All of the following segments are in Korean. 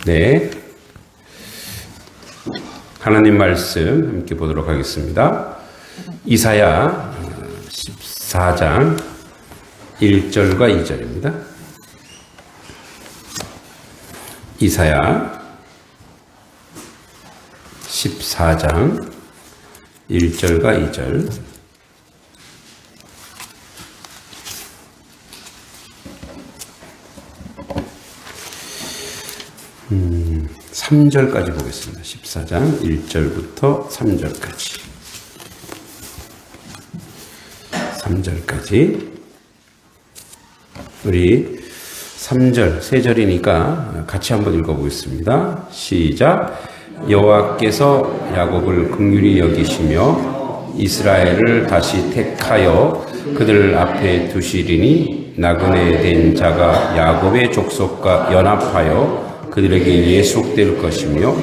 네. 하나님 말씀 함께 보도록 하겠습니다. 이사야 14장 1절과 2절입니다. 이사야 14장 1절과 2절. 3절까지 보겠습니다. 14장 1절부터 3절까지. 3절까지. 우리 3절, 3절이니까 같이 한번 읽어보겠습니다. 시작. 여호와께서 야곱을 긍휼히 여기시며 이스라엘을 다시 택하여 그들 앞에 두시리니 나그네 된 자가 야곱의 족속과 연합하여 그들에게 예속될 것이며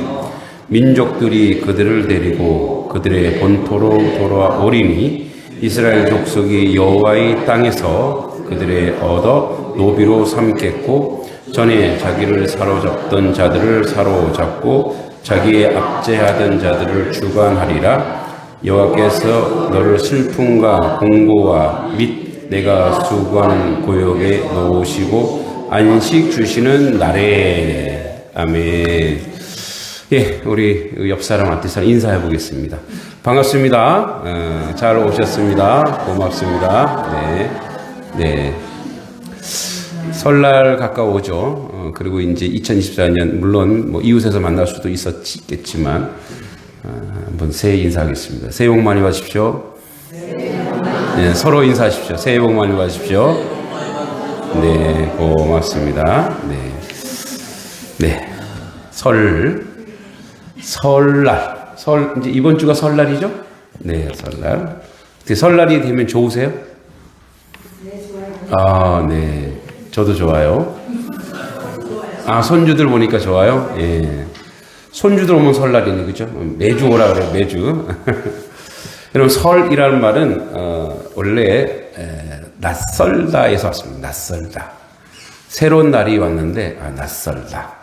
민족들이 그들을 데리고 그들의 본토로 돌아오리니 이스라엘 족속이 여호와의 땅에서 그들의 얻어 노비로 삼겠고 전에 자기를 사로잡던 자들을 사로잡고 자기의 압제하던 자들을 주관하리라. 여호와께서 너를 슬픔과 공고와 및 내가 수고하는 고역에 놓으시고 안식 주시는 날에. 아멘. 예, 우리 옆 사람 앞뒤 사람 인사해 보겠습니다. 반갑습니다. 잘 오셨습니다. 고맙습니다. 네. 설날 가까워오죠. 그리고 이제 2024년 물론 뭐 이웃에서 만날 수도 있겠지만 한번 새해 인사하겠습니다. 새해 복 많이 받으십시오. 네, 서로 인사하십시오. 새해 복 많이 받으십시오. 네, 고맙습니다. 네. 설날. 이제 이번 주가 설날이죠? 네, 설날. 설날이 되면 좋으세요? 네, 좋아요. 아, 네. 저도 좋아요. 아, 손주들 보니까 좋아요? 예. 손주들 오면 설날이네, 그죠? 매주 오라 그래요, 매주. 여러분, 설이라는 말은, 원래, 낯설다에서 왔습니다. 낯설다. 새로운 날이 왔는데, 낯설다.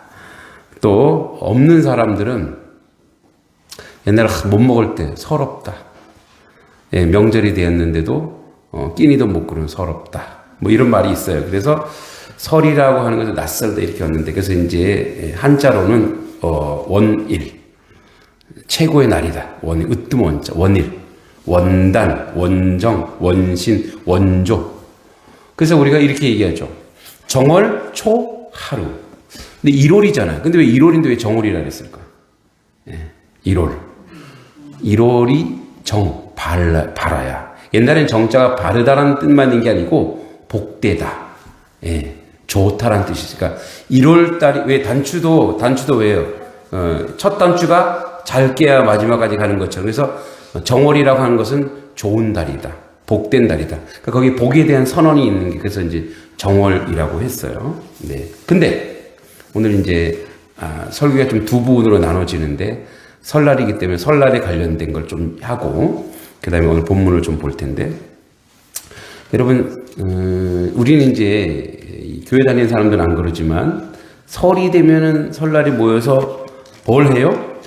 또, 없는 사람들은 옛날에 못 먹을 때 서럽다. 예, 명절이 되었는데도, 끼니도 못 그러면 서럽다. 뭐 이런 말이 있어요. 그래서 설이라고 하는 것은 낯설다 이렇게 왔는데, 그래서 이제 한자로는, 원일. 최고의 날이다. 으뜸 원자, 원일. 원단, 원정, 원신, 원조. 그래서 우리가 이렇게 얘기하죠. 정월, 초, 하루. 근데 1월이잖아요. 근데 왜 1월인데 왜 정월이라 그랬을까? 예, 1월. 1월이 바라야. 옛날엔 정자가 바르다라는 뜻만 있는 게 아니고 복되다. 예, 좋다라는 뜻이죠. 그러니까 1월달이, 왜 단추도 왜요? 첫 단추가 잘 깨야 마지막까지 가는 것처럼. 그래서 정월이라고 하는 것은 좋은 달이다. 복된 달이다. 그러니까 거기 복에 대한 선언이 있는 게, 그래서 이제 정월이라고 했어요. 네. 근데 오늘 이제, 설교가 좀 두 부분으로 나눠지는데, 설날이기 때문에 설날에 관련된 걸 좀 하고, 그 다음에 오늘 본문을 좀 볼 텐데, 여러분, 우리는 이제 교회 다니는 사람들은 안 그러지만 설이 되면은 설날이 모여서 뭘 해요?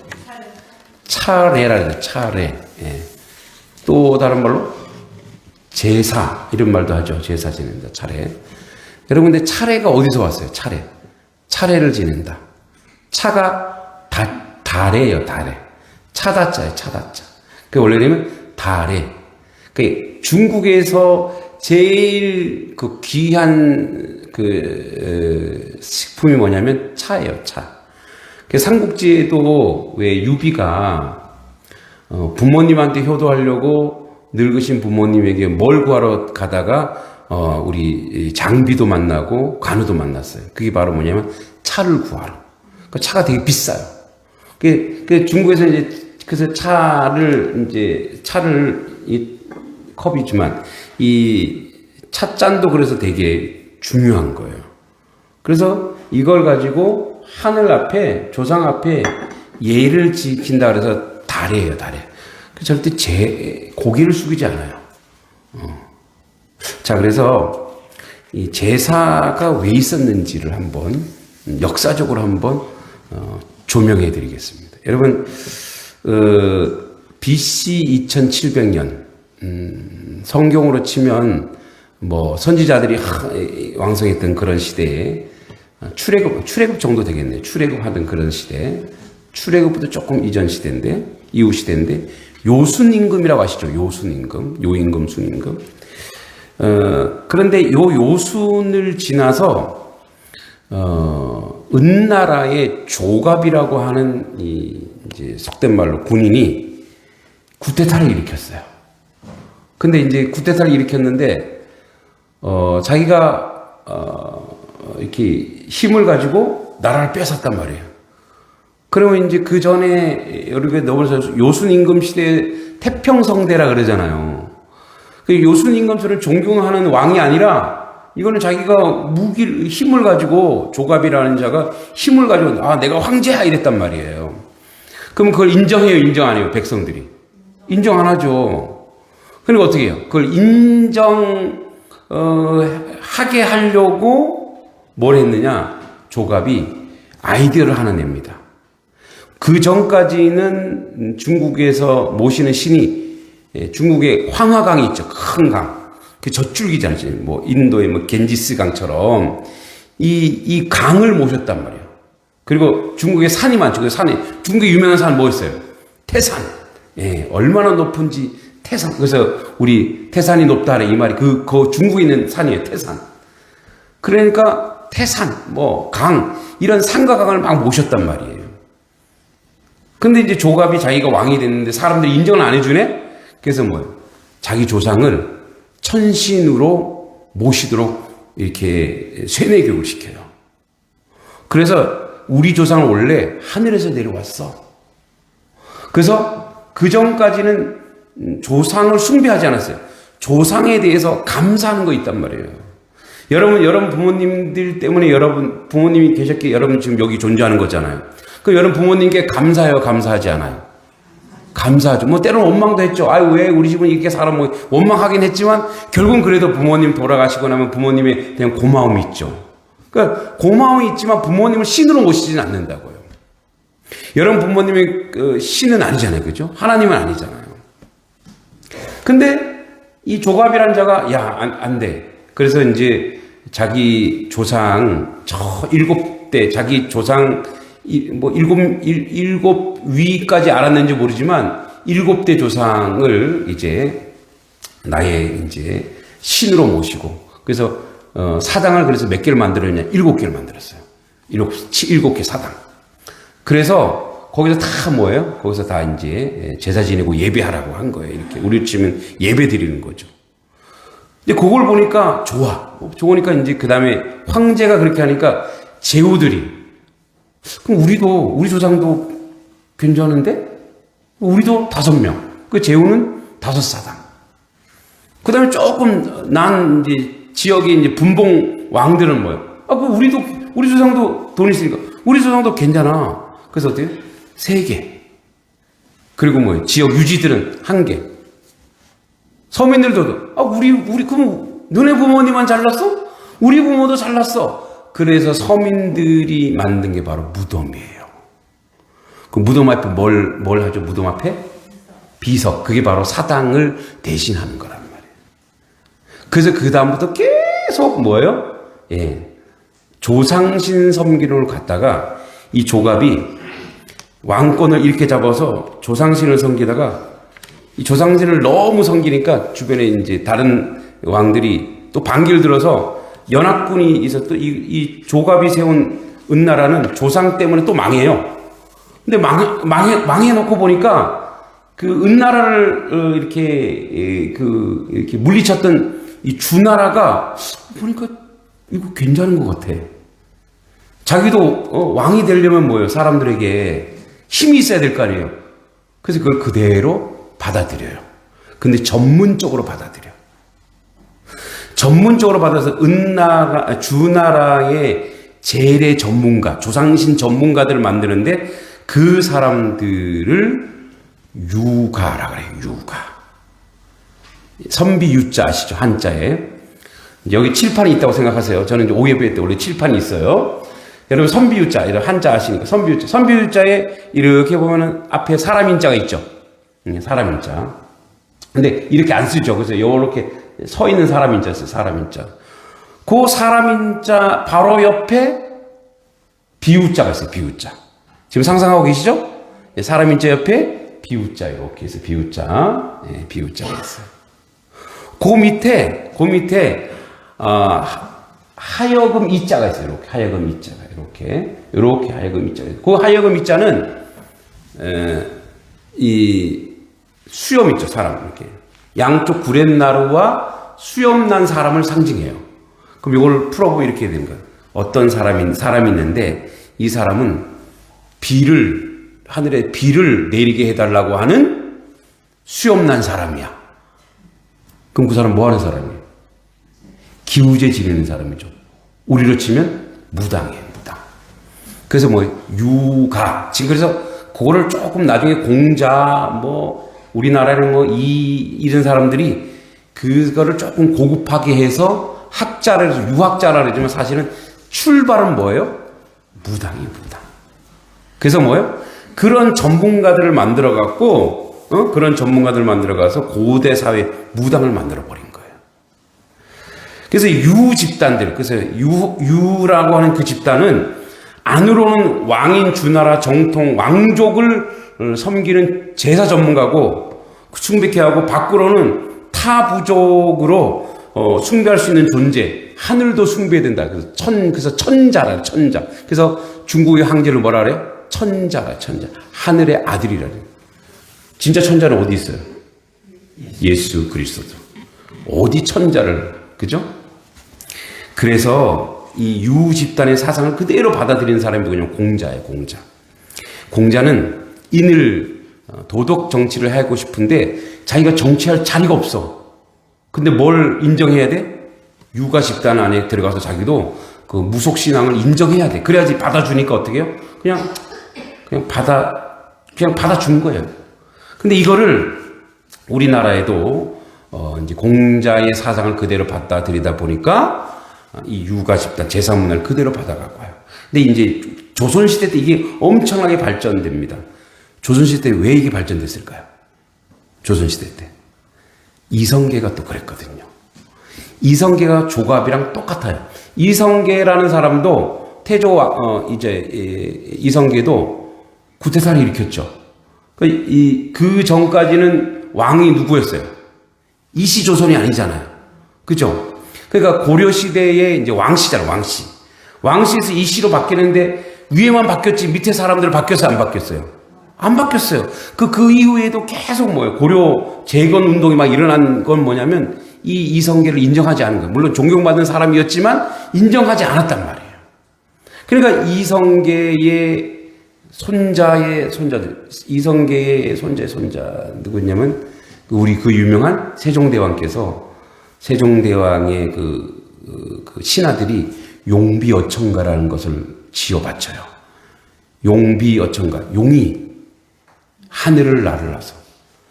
차례라 해요. 차례. 예. 또 다른 말로 제사 이런 말도 하죠. 제사 지낸다. 차례. 여러분, 근데 차례가 어디서 왔어요? 차례를 지낸다. 차가 달에요. 달에. 차다자예요. 차다자. 그 원래는 달에. 그 중국에서 제일 그 귀한 식품이 뭐냐면 차예요, 차. 그 삼국지에도 왜 유비가 부모님한테 효도하려고 늙으신 부모님에게 뭘 구하러 가다가 우리 장비도 만나고 관우도 만났어요. 그게 바로 뭐냐면 차를 구하러. 그 차가 되게 비싸요. 그 중국에서 이제 그래서 차를 이 컵이지만 이 찻잔도 그래서 되게 중요한 거예요. 그래서 이걸 가지고 하늘 앞에, 조상 앞에 예를 지킨다 그래서 달이에요, 달에. 절대 고개를 숙이지 않아요. 자, 그래서 이 제사가 왜 있었는지를 한번 역사적으로 한번 조명해 드리겠습니다. 여러분, BC 2700년, 성경으로 치면 뭐 선지자들이 왕성했던 그런 시대에 출애굽 정도 되겠네요. 출애굽하던 그런 시대. 출애굽부터 조금 이전 시대인데, 이후 시대인데, 요순임금이라고 아시죠? 요순임금, 요임금, 순임금. 그런데 요순을 지나서 은나라의 조갑이라고 하는 이제 속된 말로 군인이 쿠데타를 일으켰어요. 근데 이제 쿠데타를 일으켰는데 자기가 이렇게 힘을 가지고 나라를 뺏었단 말이에요. 그러면 이제 그 전에 여러분 넘어서 요순임금 시대 태평성대라 그러잖아요. 그 요순임금처럼 존경하는 왕이 아니라 이거는 자기가 힘을 가지고 조갑이라는 자가 힘을 가지고 내가 황제야 이랬단 말이에요. 그럼 그걸 인정해요, 인정 안 해요? 백성들이 인정 안 하죠. 그러니까 어떻게 해요? 그걸 하게 하려고 뭘 했느냐? 조갑이 아이디어를 하나 냅니다. 그 전까지는 중국에서 모시는 신이 중국에 황하강이 있죠. 큰 강. 그 젖줄기잖아요. 뭐 인도의 뭐 겐지스 강처럼 이 강을 모셨단 말이에요. 그리고 중국에 산이 많죠. 그 산이 중국의 유명한 산은 뭐였어요? 태산. 예, 얼마나 높은지 태산. 그래서 우리 태산이 높다 하는 이 말이 그 중국에 있는 산이에요. 태산. 그러니까 태산, 뭐 강 이런 산과 강을 막 모셨단 말이에요. 근데 이제 조갑이 자기가 왕이 됐는데 사람들이 인정을 안 해주네? 그래서 뭐예요? 자기 조상을 천신으로 모시도록 이렇게 세뇌교육을 시켜요. 그래서 우리 조상은 원래 하늘에서 내려왔어. 그래서 그 전까지는 조상을 숭배하지 않았어요. 조상에 대해서 감사하는 거 있단 말이에요. 여러분 부모님들 때문에 여러분 부모님이 계셨기에 여러분 지금 여기 존재하는 거잖아요. 그 여러분 부모님께 감사해요, 감사하지 않아요? 감사하죠. 뭐 때로는 원망도 했죠. 아유 왜 우리 집은 이렇게 살아 뭐 원망하긴 했지만 결국은 그래도 부모님 돌아가시고 나면 부모님에 대한 고마움이 있죠. 그러니까 고마움이 있지만 부모님을 신으로 모시지는 않는다고요. 여러분 부모님이 신은 아니잖아요, 그죠? 하나님은 아니잖아요. 근데 이 조갑이라는 자가 안 돼. 그래서 이제 자기 조상 일곱 대 자기 조상 뭐 일곱 위까지 알았는지 모르지만 7대 조상을 이제 나의 이제 신으로 모시고 그래서 사당을 그래서 몇 개를 만들었냐? 7개를 만들었어요. 7개 사당. 그래서 거기서 다 뭐예요? 거기서 다 이제 제사 지내고 예배하라고 한 거예요. 이렇게 우리 치면 예배 드리는 거죠. 근데 그걸 보니까 좋으니까 이제 그 다음에 황제가 그렇게 하니까 제후들이 그럼 우리 조상도 괜찮은데? 우리도 5명. 그 제후는 5사당. 그 다음에 조금 난 이제 지역의 이제 분봉 왕들은 뭐예요? 우리 조상도 돈 있으니까 우리 조상도 괜찮아. 그래서 어때요? 3개. 그리고 뭐예요? 지역 유지들은 1개. 서민들도 우리 그럼 너네 부모님만 잘났어? 우리 부모도 잘났어. 그래서 서민들이 만든 게 바로 무덤이에요. 그 무덤 앞에 뭘 하죠? 무덤 앞에? 비석. 그게 바로 사당을 대신하는 거란 말이에요. 그래서 그 다음부터 계속 뭐예요? 조상신 섬기를 갔다가 이 조갑이 왕권을 이렇게 잡아서 조상신을 섬기다가 이 조상신을 너무 섬기니까 주변에 이제 다른 왕들이 또 반기를 들어서 연합군이 있었던 이 조갑이 세운 은나라는 조상 때문에 또 망해요. 근데 망해놓고 보니까 그 은나라를 이렇게 물리쳤던 이 주나라가 보니까 이거 괜찮은 것 같아. 자기도 왕이 되려면 뭐예요? 사람들에게 힘이 있어야 될 거 아니에요. 그래서 그걸 그대로 받아들여요. 근데 전문적으로 받아들여요. 전문적으로 받아서 주나라의 재래 전문가, 조상신 전문가들을 만드는데 그 사람들을 유가라 그래요. 유가. 선비 유자 아시죠? 한자에. 여기 칠판이 있다고 생각하세요. 저는 이제 오예배 때 원래 칠판이 있어요. 여러분 선비유자, 이런 한자 아시니까 선비유자. 선비유자에 이렇게 보면은 앞에 사람인자가 있죠. 사람인자. 근데 이렇게 안 쓰죠. 그래서 이렇게 서 있는 사람인자 써요. 사람인자. 그 사람인자 바로 옆에 비유자가 있어요. 비유자. 지금 상상하고 계시죠? 사람인자 옆에 비유자 이렇게 해서 비유자. 예, 비유자가 있어요. 그 밑에 하여금 이자가 있어요. 이렇게 하여금 이자가 이렇게 하여금 이자가 있어요. 그 하여금 이자는 이 수염 있죠. 사람 이렇게 양쪽 구렛나루와 수염 난 사람을 상징해요. 그럼 이걸 풀어보면 이렇게 되는 거예요. 어떤 사람이 있는데 이 사람은 하늘에 비를 내리게 해달라고 하는 수염 난 사람이야. 그럼 그 사람 뭐 하는 사람이에요? 기우제 지내는 사람이죠. 우리로 치면 무당이에요, 무당. 그래서 뭐, 유가. 지금 그래서 그거를 조금 나중에 공자, 우리나라는 이런 사람들이 그거를 조금 고급하게 해서 학자라 해서 유학자라 그러지만 사실은 출발은 뭐예요? 무당이에요, 무당. 그래서 뭐예요? 그런 전문가들을 만들어갖고, 그런 전문가들을 만들어가서 고대 사회 무당을 만들어버린 거예요. 그래서 유 집단들, 그래서 유라고 하는 그 집단은 안으로는 왕인 주나라 정통 왕족을 섬기는 제사 전문가고 숭배케하고 밖으로는 타 부족으로 숭배할 수 있는 존재, 하늘도 숭배해야 된다. 그래서 천자라, 천자. 그래서 중국의 황제를 뭐라 그래요? 천자라, 천자. 하늘의 아들이라 그래요. 진짜 천자는 어디 있어요? 예수 그리스도. 어디 천자를, 그죠? 그래서 이 유 집단의 사상을 그대로 받아들이는 사람이 누구냐면 공자예요, 공자. 공자는 인을 도덕 정치를 하고 싶은데 자기가 정치할 자리가 없어. 근데 뭘 인정해야 돼? 유가 집단 안에 들어가서 자기도 그 무속신앙을 인정해야 돼. 그래야지 받아주니까 어떻게 해요? 그냥 받아준 거예요. 근데 이거를 우리나라에도 이제 공자의 사상을 그대로 받아들이다 보니까 이 유가 집단 제사 문화를 그대로 받아가고 와요. 근데 이제 조선시대 때 이게 엄청나게 발전됩니다. 조선시대 때 왜 이게 발전됐을까요? 조선시대 때. 이성계가 또 그랬거든요. 이성계가 조갑이랑 똑같아요. 이성계라는 사람도 이성계도 구태사를 일으켰죠. 그 전까지는 왕이 누구였어요? 이시조선이 아니잖아요. 그죠? 그러니까 고려시대에 이제 왕씨잖아요, 왕씨. 왕씨에서 이씨로 바뀌는데 위에만 바뀌었지 밑에 사람들 바뀌어서 안 바뀌었어요. 안 바뀌었어요. 그 이후에도 계속 뭐예요? 고려 재건 운동이 막 일어난 건 뭐냐면 이 이성계를 인정하지 않은 거예요. 물론 존경받는 사람이었지만 인정하지 않았단 말이에요. 그러니까 이성계의 손자들, 이성계의 손자 누구냐면 우리 그 유명한 세종대왕께서 세종대왕의 그 신하들이 용비어천가라는 것을 지어 바쳐요. 용비어천가, 용이 하늘을 날아서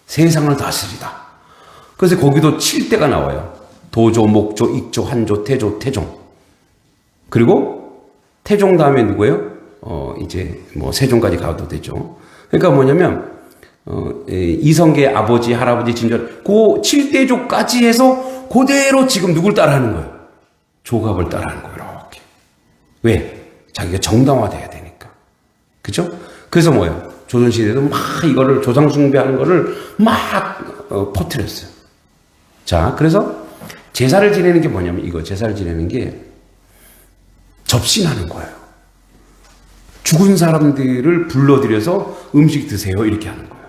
세상을 다스리다. 그래서 거기도 7대가 나와요. 도조, 목조, 익조, 한조, 태조, 태종. 그리고 태종 다음에 누구예요? 이제 뭐 세종까지 가도 되죠. 그러니까 뭐냐면 이성계 아버지, 할아버지, 진절 그 7대조까지 해서 그대로 지금 누굴 따라하는 거예요? 조갑을 따라하는 거예요. 이렇게. 왜? 자기가 정당화돼야 되니까. 그죠? 그래서 뭐예요? 조선시대도 막 이거를 조상숭배하는 거를 막 퍼뜨렸어요. 자, 그래서 제사를 지내는 게 뭐냐면 이거 제사를 지내는 게 접신하는 거예요. 죽은 사람들을 불러들여서 음식 드세요. 이렇게 하는 거예요.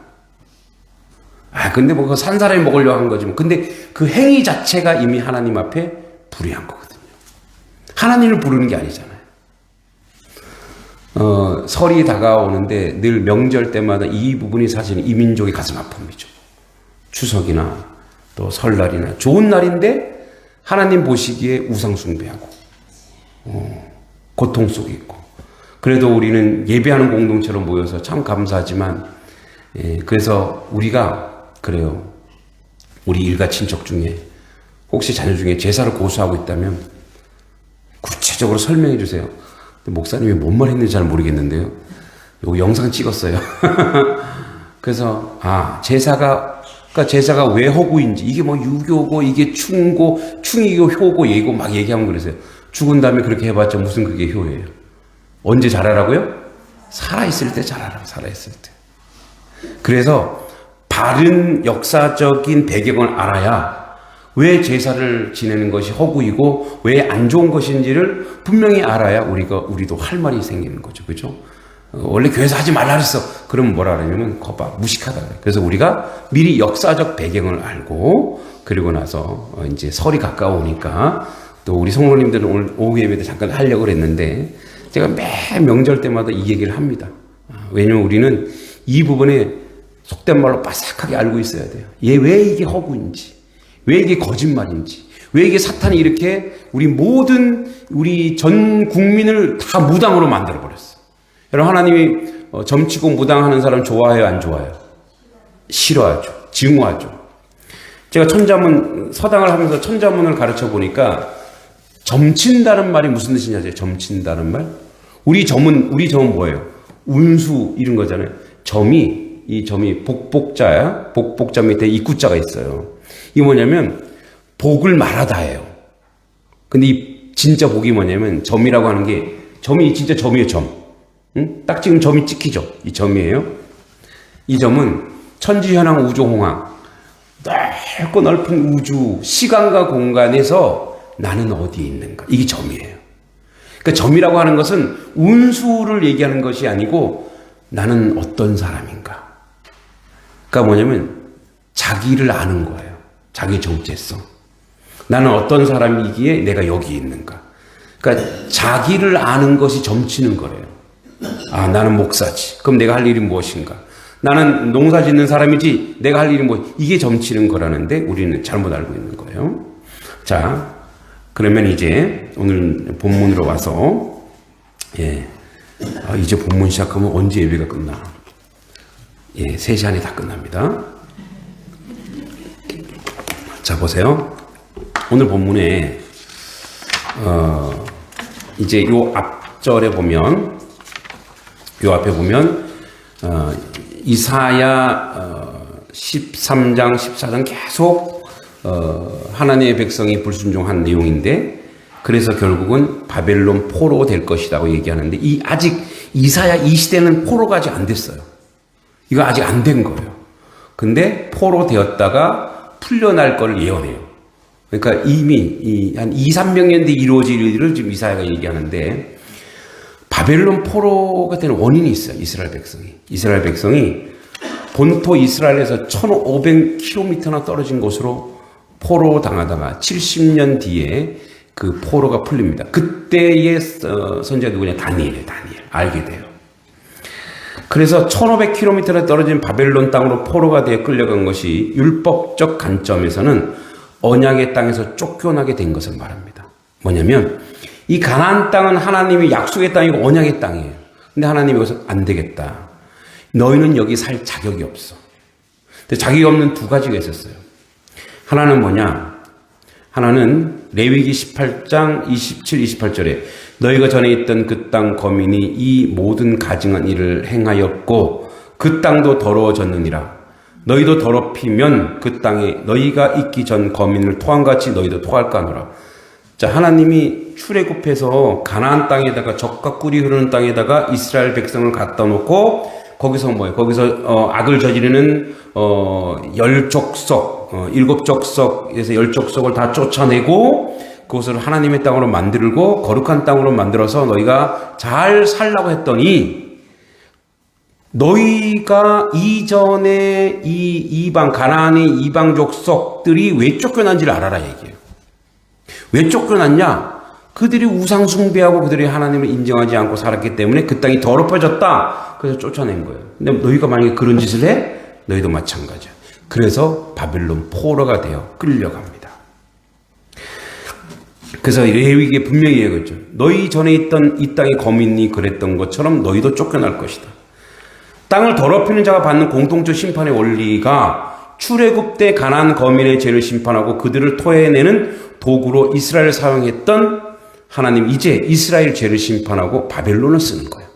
근데 뭐 산 사람이 먹으려고 한 거지. 근데 그 행위 자체가 이미 하나님 앞에 불의한 거거든요. 하나님을 부르는 게 아니잖아요. 설이 다가오는데 늘 명절 때마다 이 부분이 사실 이민족의 가슴 아픔이죠. 추석이나 또 설날이나 좋은 날인데 하나님 보시기에 우상 숭배하고 고통 속에 있고 그래도 우리는 예배하는 공동체로 모여서 참 감사하지만 그래서 우리가 그래요. 우리 일가 친척 중에 혹시 자녀 중에 제사를 고수하고 있다면 구체적으로 설명해 주세요. 근데 목사님이 뭔 말 했는지 잘 모르겠는데요. 요 영상 찍었어요. 그래서 그러니까 제사가 왜 허구인지, 이게 뭐 유교고 이게 충고, 충이고 효고 예고 막 얘기하면 그러세요. 죽은 다음에 그렇게 해봤자 무슨 그게 효예요. 언제 잘하라고요? 살아있을 때 잘하라고, 살아있을 때. 그래서 바른 역사적인 배경을 알아야 왜 제사를 지내는 것이 허구이고 왜 안 좋은 것인지를 분명히 알아야 우리도 할 말이 생기는 거죠. 그죠? 원래 교회에서 하지 말라 그랬어. 그러면 뭐라 그러냐면 거봐, 무식하다 그래. 그래서 우리가 미리 역사적 배경을 알고, 그리고 나서 이제 설이 가까우니까 또 우리 성도님들은 오늘 오후 예배 때 잠깐 하려고 그랬는데 제가 매 명절 때마다 이 얘기를 합니다. 왜냐면 우리는 이 부분에 속된 말로 바삭하게 알고 있어야 돼요. 왜 이게 허구인지, 왜 이게 거짓말인지, 왜 이게 사탄이 이렇게 우리 전 국민을 다 무당으로 만들어버렸어. 여러분, 하나님이 점치고 무당하는 사람 좋아해요, 안 좋아해요? 싫어하죠. 증오하죠. 제가 서당을 하면서 천자문을 가르쳐 보니까 점친다는 말이 무슨 뜻인지 아세요? 점친다는 말? 우리 점은 뭐예요? 운수 이런 거잖아요. 이 점이 복복자야. 복복자 밑에 입구자가 있어요. 이게 뭐냐면 복을 말하다예요. 근데 이 진짜 복이 뭐냐면 점이라고 하는 게, 점이 진짜 점이에요, 점. 응? 딱 지금 점이 찍히죠? 이 점이에요. 이 점은 천지현황 우주홍황, 넓고 넓은 우주, 시간과 공간에서 나는 어디에 있는가, 이게 점이에요. 그러니까 점이라고 하는 것은 운수를 얘기하는 것이 아니고 나는 어떤 사람인가. 그러니까 뭐냐면 자기를 아는 거예요. 자기 정체성. 나는 어떤 사람이기에 내가 여기 있는가. 그러니까 자기를 아는 것이 점치는 거래요. 나는 목사지. 그럼 내가 할 일이 무엇인가? 나는 농사 짓는 사람이지. 내가 할 일이 이게 점치는 거라는데 우리는 잘못 알고 있는 거예요. 자, 그러면 이제 오늘 본문으로 와서, 이제 본문 시작하면 언제 예배가 끝나? 3시 안에 다 끝납니다. 자, 보세요. 오늘 본문에, 이제 요 앞절에 보면, 요 앞에 보면, 이사야 13장, 14장 계속 하나님의 백성이 불순종한 내용인데, 그래서 결국은 바벨론 포로 될 것이라고 얘기하는데, 아직 이사야 이 시대는 포로가 아직 안 됐어요. 이거 아직 안 된 거예요. 근데 포로 되었다가 풀려날 걸 예언해요. 그러니까 이미 한 200~300년 뒤에 이루어질 일을 지금 이사야가 얘기하는데, 바벨론 포로가 되는 원인이 있어요. 이스라엘 백성이 본토 이스라엘에서 1500km나 떨어진 곳으로 포로 당하다가 70년 뒤에 그 포로가 풀립니다. 그때의 선지자 누구냐? 다니엘 알게 돼요. 그래서 1500km나 떨어진 바벨론 땅으로 포로가 되어 끌려간 것이 율법적 관점에서는 언약의 땅에서 쫓겨나게 된 것을 말합니다. 뭐냐면 이 가나안 땅은 하나님이 약속의 땅이고 언약의 땅이에요. 근데 하나님이 여기서 안 되겠다. 너희는 여기 살 자격이 없어. 근데 자격이 없는 두 가지가 있었어요. 하나는 뭐냐? 하나는 레위기 18장 27, 28절에 너희가 전에 있던 그 땅 거민이 이 모든 가증한 일을 행하였고 그 땅도 더러워졌느니라. 너희도 더럽히면 그 땅에 너희가 있기 전 거민을 토함같이 너희도 토할까 하노라. 자, 하나님이 출애굽해서 가나안 땅에다가 젖과 꿀이 흐르는 땅에다가 이스라엘 백성을 갖다 놓고 거기서 뭐예요? 거기서 악을 저지르는 열족속, 7족속에서 10족속을 다 쫓아내고 그것을 하나님의 땅으로 만들고 거룩한 땅으로 만들어서 너희가 잘 살라고 했더니 너희가 이전에 이 가나안의 이방 족속들이 왜 쫓겨난지를 알아라 얘기해요. 왜 쫓겨났냐? 그들이 우상 숭배하고 그들이 하나님을 인정하지 않고 살았기 때문에 그 땅이 더럽혀졌다. 그래서 쫓아낸 거예요. 근데 너희가 만약에 그런 짓을 해? 너희도 마찬가지야. 그래서 바벨론 포로가 되어 끌려갑니다. 그래서 레위기에 분명히 얘기했죠. 너희 전에 있던 이 땅의 거민이 그랬던 것처럼 너희도 쫓겨날 것이다. 땅을 더럽히는 자가 받는 공통적 심판의 원리가 출애굽 때 가나안 거민의 죄를 심판하고 그들을 토해내는 도구로 이스라엘을 사용했던 하나님 이제 이스라엘 죄를 심판하고 바벨론을 쓰는 거예요.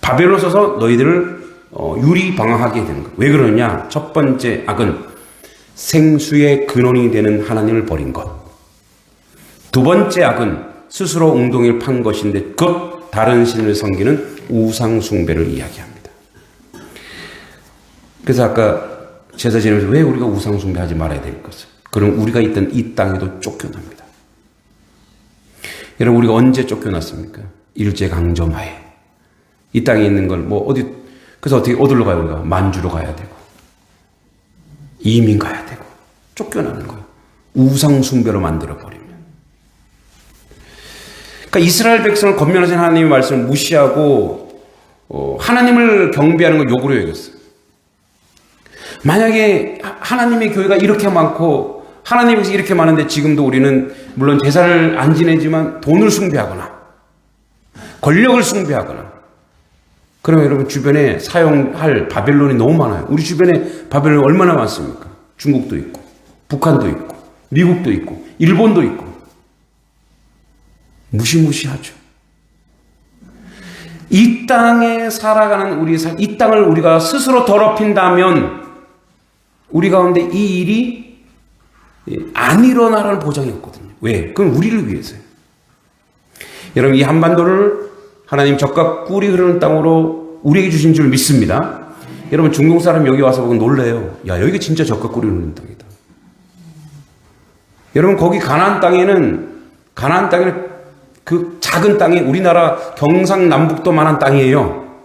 바벨론 써서 너희들을 유리방황하게 되는 거예요. 왜 그러냐? 첫 번째 악은 생수의 근원이 되는 하나님을 버린 것. 두 번째 악은 스스로 웅덩이를 판 것인데 그 다른 신을 섬기는 우상 숭배를 이야기합니다. 그래서 아까 제사 지내면서 왜 우리가 우상 숭배하지 말아야 될 것을? 그럼 우리가 있던 이 땅에도 쫓겨납니다. 여러분 우리가 언제 쫓겨났습니까? 일제강점하에. 이 땅에 있는 걸 그래서 어디로 가요? 우리가 만주로 가야 되고 이민 가야 되고 쫓겨나는 거예요. 우상 숭배로 만들어 버리면. 그러니까 이스라엘 백성을 권면하신 하나님의 말씀을 무시하고 하나님을 경배하는 걸 욕으로 여겼어요. 만약에 하나님의 교회가 이렇게 많고 하나님께서 이렇게 많은데 지금도 우리는 물론 제사를 안 지내지만 돈을 숭배하거나 권력을 숭배하거나 그러면 여러분 주변에 사용할 바벨론이 너무 많아요. 우리 주변에 바벨론이 얼마나 많습니까? 중국도 있고 북한도 있고 미국도 있고 일본도 있고 무시무시하죠. 이 땅에 살아가는 이 땅을 우리가 스스로 더럽힌다면 우리 가운데 이 일이 안 일어나라는 보장이 없거든요. 왜? 그건 우리를 위해서요. 여러분 이 한반도를 하나님 적과 꿀이 흐르는 땅으로 우리에게 주신 줄 믿습니다. 여러분 중동 사람 여기 와서 보고 놀래요. 야 여기가 진짜 적과 꿀이 흐르는 땅이다. 여러분 거기 가나안 땅에는 그 작은 땅에 우리나라 경상남북도만한 땅이에요.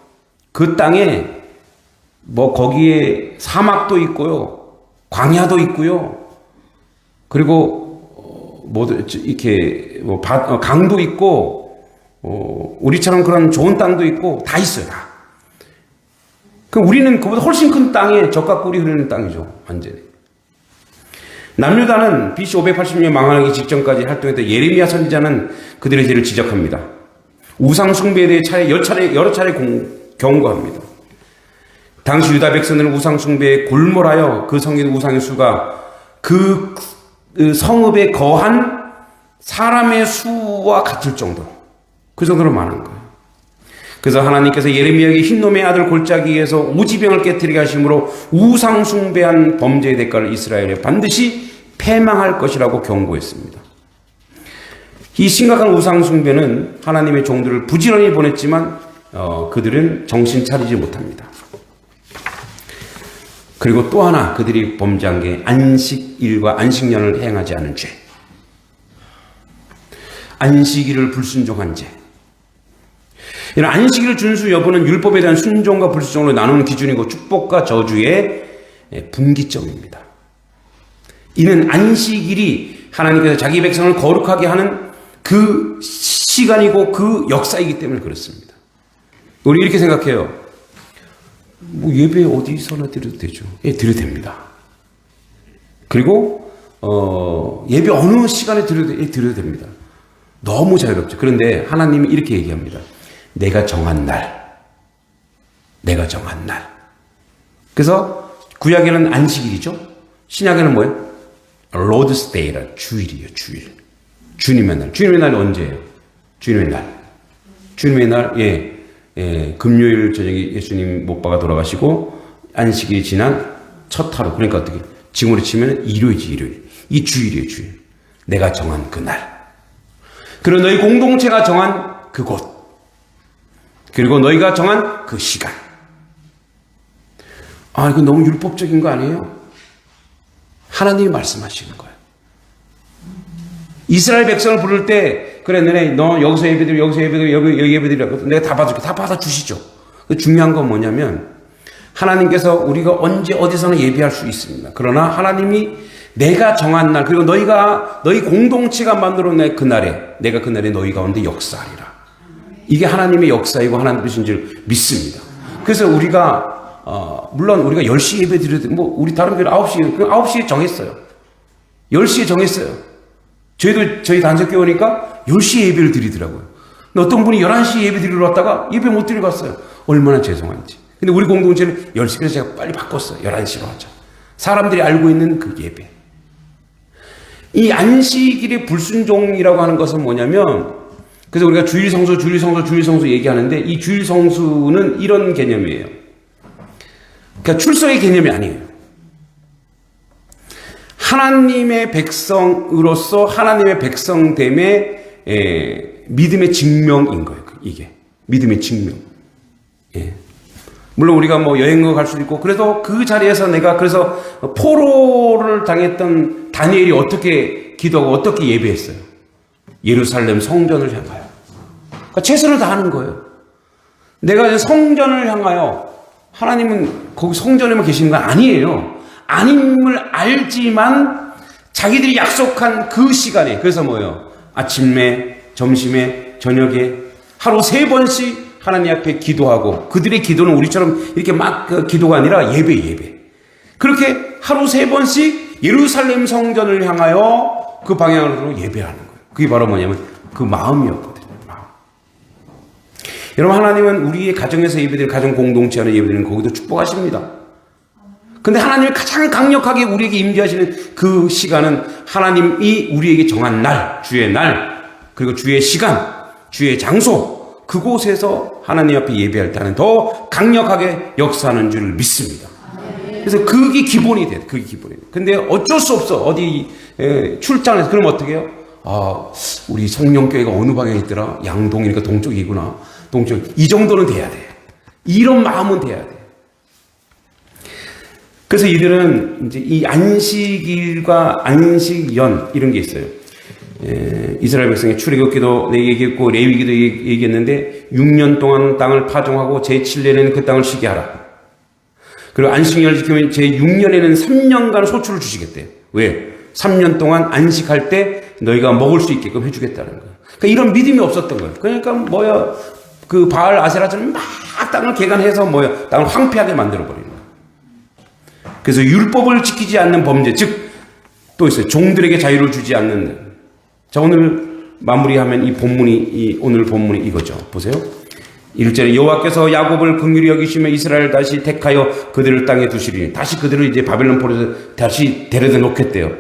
그 땅에 거기에 사막도 있고요. 광야도 있고요. 그리고 이렇게 강도 있고 우리처럼 그런 좋은 땅도 있고 다 있어요. 다. 그럼 우리는 그보다 훨씬 큰 땅에 적과 꿀이 흐르는 땅이죠. 완전히. 남유다는 BC 580년 망하기 직전까지 활동했던 예레미야 선지자는 그들의 죄를 지적합니다. 우상 숭배에 대해 여러 차례 경고합니다. 당시 유다 백성들은 우상 숭배에 골몰하여 그 성긴 우상의 수가 그 성읍에 거한 사람의 수와 같을 정도로 그 정도로 많은 거예요. 그래서 하나님께서 예레미야에게 흰놈의 아들 골짜기에서 오지병을 깨뜨리게 하심으로 우상 숭배한 범죄의 대가를 이스라엘에 반드시 패망할 것이라고 경고했습니다. 이 심각한 우상 숭배는 하나님의 종들을 부지런히 보냈지만 그들은 정신 차리지 못합니다. 그리고 또 하나 그들이 범죄한 게 안식일과 안식년을 행하지 않은 죄. 안식일을 불순종한 죄. 이런 안식일 준수 여부는 율법에 대한 순종과 불순종으로 나누는 기준이고 축복과 저주의 분기점입니다. 이는 안식일이 하나님께서 자기 백성을 거룩하게 하는 그 시간이고 그 역사이기 때문에 그렇습니다. 우리 이렇게 생각해요. 예배 어디서나 드려도 되죠. 예, 드려도 됩니다. 그리고 예배 어느 시간에 드려도 됩니다. 너무 자유롭죠. 그런데 하나님이 이렇게 얘기합니다. 내가 정한 날. 그래서 구약에는 안식일이죠. 신약에는 뭐예요? 로드스 데이라 주일이에요. 주일. 주님의 날. 주님의 날이 언제예요? 주님의 날. 금요일 저녁에 예수님 못 박아 돌아가시고 안식일이 지난 첫 하루. 그러니까 어떻게? 지금으로 치면 일요일이지, 일요일. 이 주일이에요, 주일. 내가 정한 그 날. 그리고 너희 공동체가 정한 그곳. 그리고 너희가 정한 그 시간. 이거 너무 율법적인 거 아니에요? 하나님이 말씀하시는 거예요. 이스라엘 백성을 부를 때, 그래, 너 여기서 예배드리고, 여기 예배드리라고. 내가 다 봐줄게. 다 받아주시죠. 중요한 건 뭐냐면, 하나님께서 우리가 언제 어디서나 예배할 수 있습니다. 그러나 하나님이 내가 정한 날, 그리고 너희 공동체가 만들어낸 그날에, 내가 그날에 너희 가운데 역사하리라. 이게 하나님의 역사이고 하나님의 뜻인 줄 믿습니다. 그래서 우리가, 물론 우리가 10시 예배 드려도, 우리 다른 교회 9시에 정했어요. 10시에 정했어요. 저희 단체교회니까 10시에 예배를 드리더라고요. 근데 어떤 분이 11시에 예배 드리러 왔다가 예배 못 드리고 갔어요. 얼마나 죄송한지. 근데 우리 공동체는 10시, 그래서 제가 빨리 바꿨어요. 11시로 하자. 사람들이 알고 있는 그 예배. 이 안식일의 불순종이라고 하는 것은 뭐냐면, 그래서 우리가 주일 성수 얘기하는데, 이 주일 성수는 이런 개념이에요. 그러니까 출석의 개념이 아니에요. 하나님의 백성으로서 하나님의 백성됨의 믿음의 증명인 거예요. 이게 믿음의 증명. 예. 물론 우리가 뭐 여행을 갈 수도 있고, 그래도 그 자리에서 내가 그래서 포로를 당했던 다니엘이 어떻게 기도하고 어떻게 예배했어요? 예루살렘 성전을 향하여. 그러니까 최선을 다하는 거예요. 내가 이제 성전을 향하여, 하나님은 거기 성전에만 계시는 건 아니에요. 아님을 알지만 자기들이 약속한 그 시간에, 그래서 뭐예요? 아침에, 점심에, 저녁에 하루 3번씩 하나님 앞에 기도하고, 그들의 기도는 우리처럼 이렇게 막 기도가 아니라 예배. 그렇게 하루 3번씩 예루살렘 성전을 향하여 그 방향으로 예배하는 거예요. 그게 바로 뭐냐면 그 마음이었거든요. 마음. 여러분, 하나님은 우리의 가정에서 예배드리는, 가정 공동체 안에 예배드리는 거기도 축복하십니다. 근데 하나님이 가장 강력하게 우리에게 임재하시는 그 시간은 하나님이 우리에게 정한 날, 주의 날, 그리고 주의 시간, 주의 장소, 그곳에서 하나님 앞에 예배할 때는 더 강력하게 역사하는 줄 믿습니다. 그래서 그게 기본이 돼요. 그게 기본이 돼요. 근데 어쩔 수 없어. 어디 출장에서, 그럼 어떻게 해요? 아, 우리 성령교회가 어느 방향에 있더라? 양동이니까 동쪽이구나. 동쪽. 이 정도는 돼야 돼. 이런 마음은 돼야 돼. 그래서 이들은 이제 이 안식일과 안식연 이런 게 있어요. 이스라엘 백성의 출애굽기도 얘기했고 레위기도 얘기했는데 6년 동안 땅을 파종하고 제7년에는 그 땅을 쉬게 하라. 그리고 안식년을 지키면 제6년에는 3년간 소출을 주시겠대요. 왜? 3년 동안 안식할 때 너희가 먹을 수 있게끔 해주겠다는 거예요. 그러니까 이런 믿음이 없었던 거예요. 그러니까 그 바알 아세라처럼 막 땅을 개간해서 땅을 황폐하게 만들어버리는 거예요. 그래서 율법을 지키지 않는 범죄, 즉 또 있어요. 종들에게 자유를 주지 않는. 자, 오늘 마무리하면 오늘 본문이 이거죠. 보세요. 1절에 여호와께서 야곱을 긍휼히 여기시며 이스라엘 다시 택하여 그들을 땅에 두시리니, 다시 그들을 이제 바벨론 포로에서 다시 데려다 놓겠대요.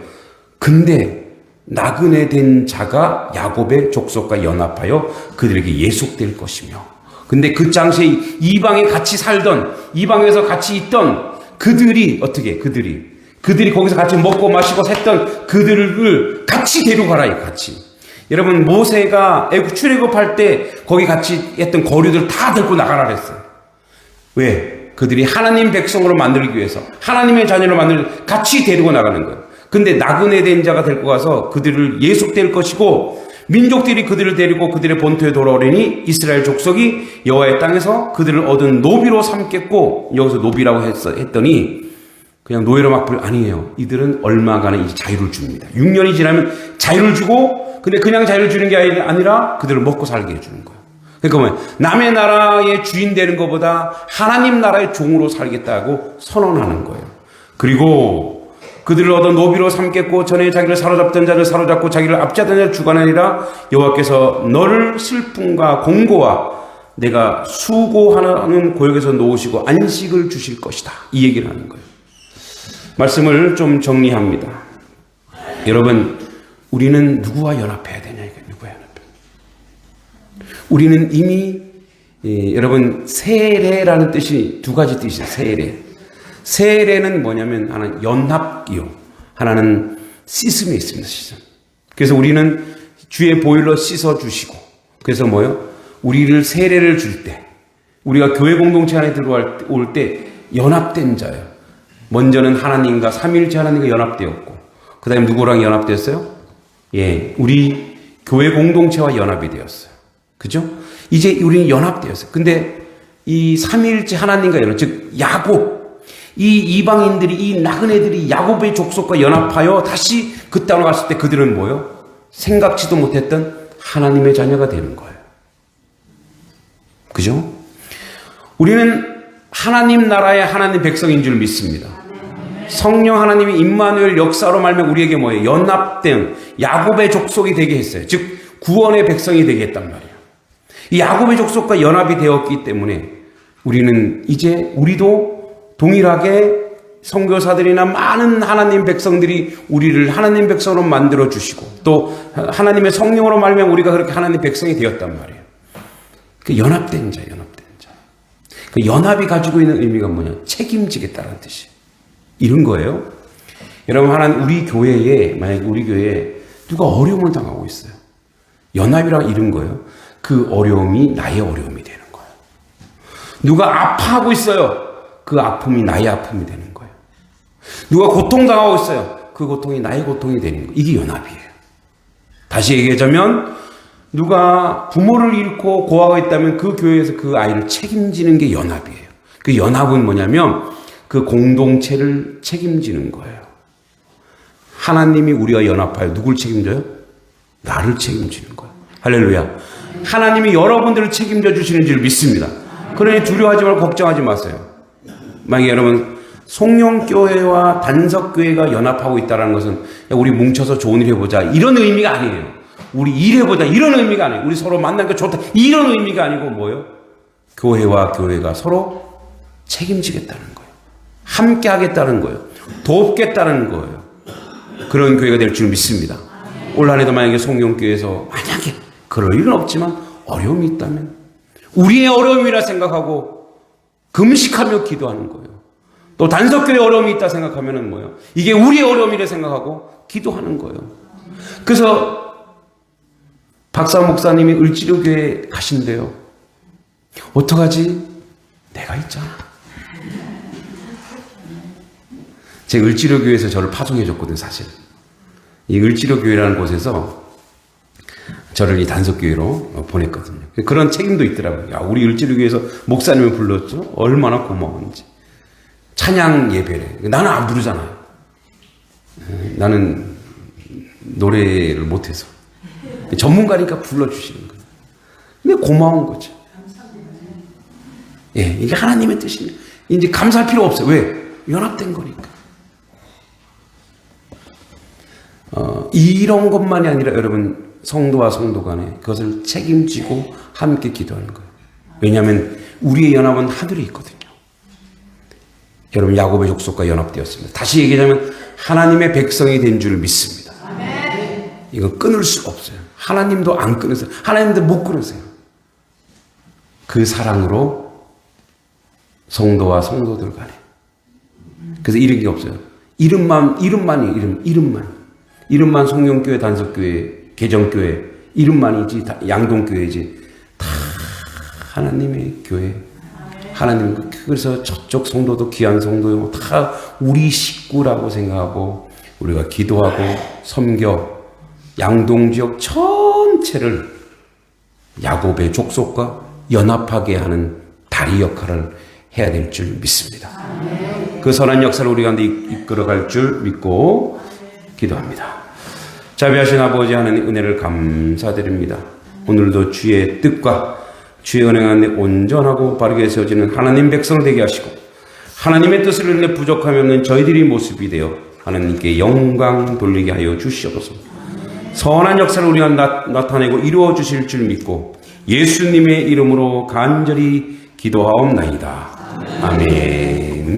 근데 나그네 된 자가 야곱의 족속과 연합하여 그들에게 예속될 것이며, 근데 그 당시에 이방에 같이 살던, 이방에서 같이 있던 그들이 어떻게, 그들이 거기서 같이 먹고 마시고 샜던 그들을 같이 데려가라, 같이. 여러분, 모세가 출애굽할 때 거기 같이 했던 거류들 다 데리고 나가라 그랬어요. 왜? 그들이 하나님 백성으로 만들기 위해서, 하나님의 자녀로 같이 데리고 나가는 거예요. 근데 나그네 된 자가 데리고 가서 그들을 예속될 것이고, 민족들이 그들을 데리고 그들의 본토에 돌아오려니 이스라엘 족속이 여호와의 땅에서 그들을 얻은 노비로 삼겠고, 여기서 노비라고 했더니 그냥 노예로 막 아니에요. 이들은 얼마간의 이제 자유를 줍니다. 6년이 지나면 자유를 주고, 근데 그냥 자유를 주는 게 아니라 그들을 먹고 살게 해주는 거예요. 그러니까 뭐예요? 남의 나라의 주인 되는 것보다 하나님 나라의 종으로 살겠다고 선언하는 거예요. 그리고 그들을 얻어 노비로 삼겠고, 전에 자기를 사로잡던 자를 사로잡고 자기를 압제하던 자를 주관하니라. 여호와께서 너를 슬픔과 공고와 내가 수고하는 고역에서 놓으시고 안식을 주실 것이다. 이 얘기를 하는 거예요. 말씀을 좀 정리합니다. 여러분, 우리는 누구와 연합해야 되냐? 누구와 연합해야? 우리는 이미 여러분, 세례라는 뜻이 두 가지 뜻이에요. 세례는 뭐냐면 하나는 연합이요, 하나는 씻음이 있습니다. 씻음. 그래서 우리는 주의 보혈로 씻어 주시고, 그래서 뭐요? 우리를 세례를 줄 때, 우리가 교회 공동체 안에 들어올 때 연합된 자예요. 먼저는 하나님과 삼위일체 하나님과 연합되었고, 그 다음에 누구랑 연합됐어요? 예, 우리 교회 공동체와 연합이 되었어요. 그죠? 이제 우리는 연합되었어요. 근데 이 삼위일체 하나님과 연합, 즉 야곱, 이 이방인들이, 이 나그네들이 야곱의 족속과 연합하여 다시 그 땅으로 갔을 때 그들은 뭐요? 생각지도 못했던 하나님의 자녀가 되는 거예요. 그죠? 우리는 하나님 나라의 하나님 백성인 줄 믿습니다. 성령 하나님이 임마누엘 역사로 말면 우리에게 뭐예요? 연합된 야곱의 족속이 되게 했어요. 즉 구원의 백성이 되게 했단 말이에요. 이 야곱의 족속과 연합이 되었기 때문에 우리는 이제 우리도 동일하게 선교사들이나 많은 하나님 백성들이 우리를 하나님 백성으로 만들어 주시고 또 하나님의 성령으로 말미암아 우리가 그렇게 하나님 백성이 되었단 말이에요. 그 연합된 자, 연합된 자. 그 연합이 가지고 있는 의미가 뭐냐? 책임지겠다는 뜻이에요. 이런 거예요. 여러분, 하나님 우리 교회에 만약에 우리 교회에 누가 어려움을 당하고 있어요. 연합이라 이런 거예요. 그 어려움이 나의 어려움이 되는 거예요. 누가 아파하고 있어요. 그 아픔이 나의 아픔이 되는 거예요. 누가 고통당하고 있어요. 그 고통이 나의 고통이 되는 거예요. 이게 연합이에요. 다시 얘기하자면 누가 부모를 잃고 고아가 있다면 그 교회에서 그 아이를 책임지는 게 연합이에요. 그 연합은 뭐냐면 그 공동체를 책임지는 거예요. 하나님이 우리와 연합하여 누굴 책임져요? 나를 책임지는 거예요. 할렐루야. 하나님이 여러분들을 책임져 주시는 줄 믿습니다. 그러니 두려워하지 말고 걱정하지 마세요. 만약에 여러분 송영교회와 단석교회가 연합하고 있다는 것은 야, 우리 뭉쳐서 좋은 일 해보자 이런 의미가 아니에요. 우리 일해보자 이런 의미가 아니에요. 우리 서로 만나니까 좋다 이런 의미가 아니고 뭐예요? 교회와 교회가 서로 책임지겠다는 거예요. 함께 하겠다는 거예요. 돕겠다는 거예요. 그런 교회가 될 줄 믿습니다. 올 한해도 만약에 송영교회에서 만약에 그럴 일은 없지만 어려움이 있다면 우리의 어려움이라 생각하고 금식하며 기도하는 거예요. 또 단석교회 어려움이 있다 생각하면은 뭐예요? 이게 우리의 어려움이라 생각하고 기도하는 거예요. 그래서 박사 목사님이 을지로교회 가신대요. 어떡하지? 내가 있잖아. 제 을지로교회에서 저를 파송해 줬거든, 사실. 이 을지로교회라는 곳에서 저를 이 단석교회로 보냈거든요. 그런 책임도 있더라고요. 야, 우리 을지로교회에서 목사님을 불렀죠? 얼마나 고마운지. 찬양 예배래. 나는 안 부르잖아요. 나는 노래를 못해서. 전문가니까 불러주시는 거예요. 근데 고마운 거죠. 예, 이게 하나님의 뜻이에요. 이제 감사할 필요 없어요. 왜? 연합된 거니까. 이런 것만이 아니라 여러분 성도와 성도 간에 그것을 책임지고 함께 기도하는 거예요. 왜냐하면 우리의 연합은 하늘에 있거든요. 여러분 야곱의 족속과 연합되었습니다. 다시 얘기하자면 하나님의 백성이 된 줄 믿습니다. 이거 끊을 수가 없어요. 하나님도 안 끊으세요. 하나님도 못 끊으세요. 그 사랑으로 성도와 성도들 간에. 그래서 이런 게 없어요. 이름만 송영교회, 단석교회, 개정교회, 이름만이지, 양동교회지. 다 하나님의 교회. 하나님, 그래서 저쪽 성도도 귀한 성도요. 다 우리 식구라고 생각하고, 우리가 기도하고, 섬겨, 양동지역 전체를 야곱의 족속과 연합하게 하는 다리 역할을 해야 될 줄 믿습니다. 그 선한 역사를 우리 가운데 이끌어갈 줄 믿고 기도합니다. 자비하신 아버지 하나님 은혜를 감사드립니다. 오늘도 주의 뜻과 주의 은혜 가운데 온전하고 바르게 세워지는 하나님 백성 되게 하시고 하나님의 뜻을 인해 부족함이 없는 저희들이 모습이 되어 하나님께 영광 돌리게 하여 주시옵소서. 선한 역사를 우리가 나타내고 이루어 주실 줄 믿고 예수님의 이름으로 간절히 기도하옵나이다. 아멘.